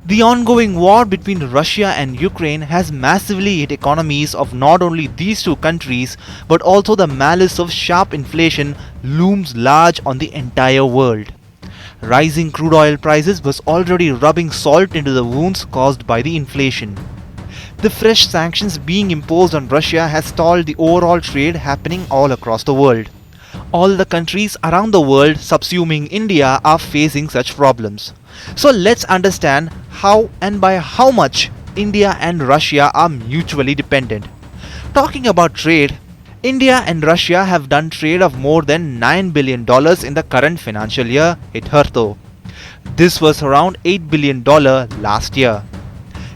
The ongoing war between Russia and Ukraine has massively hit economies of not only these two countries, but also the malice of sharp inflation looms large on the entire world. Rising crude oil prices was already rubbing salt into the wounds caused by the inflation. The fresh sanctions being imposed on Russia has stalled the overall trade happening all across the world. All the countries around the world, subsuming India, are facing such problems. So let's understand how and by how much India and Russia are mutually dependent. Talking about trade, India and Russia have done trade of more than $9 billion in the current financial year, hitherto. This was around $8 billion last year.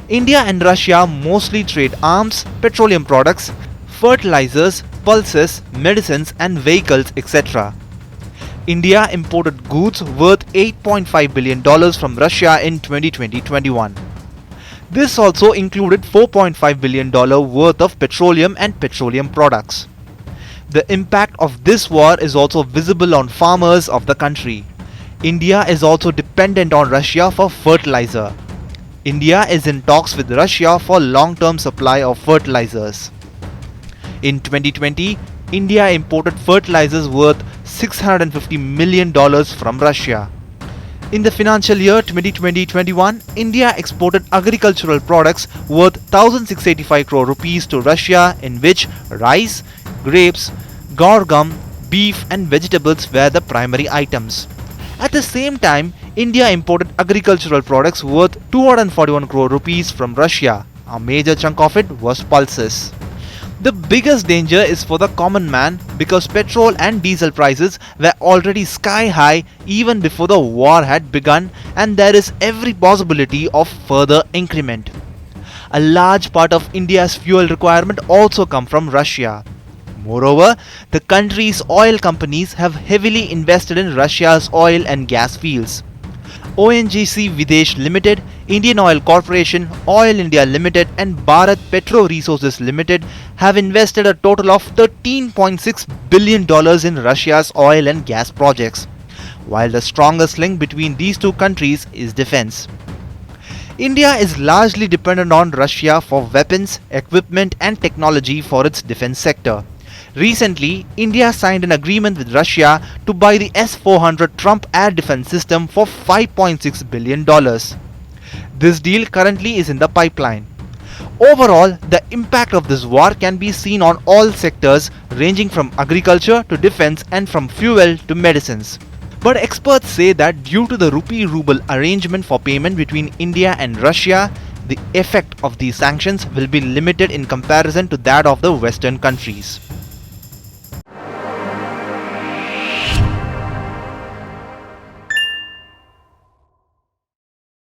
India and Russia mostly trade arms, petroleum products, fertilizers, pulses, medicines and vehicles, etc. India imported goods worth $8.5 billion from Russia in 2020-21. This also included $4.5 billion worth of petroleum and petroleum products. The impact of this war is also visible on farmers of the country. India is also dependent on Russia for fertilizer. India is in talks with Russia for long-term supply of fertilizers. In 2020, India imported fertilizers worth $650 million from Russia. In the financial year 2020-21, India exported agricultural products worth 1,685 crore rupees to Russia, in which rice, grapes, guar gum, beef and vegetables were the primary items. At the same time, India imported agricultural products worth 241 crore rupees from Russia. A major chunk of it was pulses. The biggest danger is for the common man because petrol and diesel prices were already sky high even before the war had begun, and there is every possibility of further increment. A large part of India's fuel requirement also comes from Russia. Moreover, the country's oil companies have heavily invested in Russia's oil and gas fields. ONGC Videsh Limited, Indian Oil Corporation, Oil India Limited and Bharat Petro Resources Limited have invested a total of $13.6 billion in Russia's oil and gas projects, while the strongest link between these two countries is defense. India is largely dependent on Russia for weapons, equipment and technology for its defense sector. Recently, India signed an agreement with Russia to buy the S-400 Trump air defense system for $5.6 billion. This deal currently is in the pipeline. Overall, the impact of this war can be seen on all sectors ranging from agriculture to defense and from fuel to medicines. But experts say that due to the rupee-ruble arrangement for payment between India and Russia, the effect of these sanctions will be limited in comparison to that of the Western countries.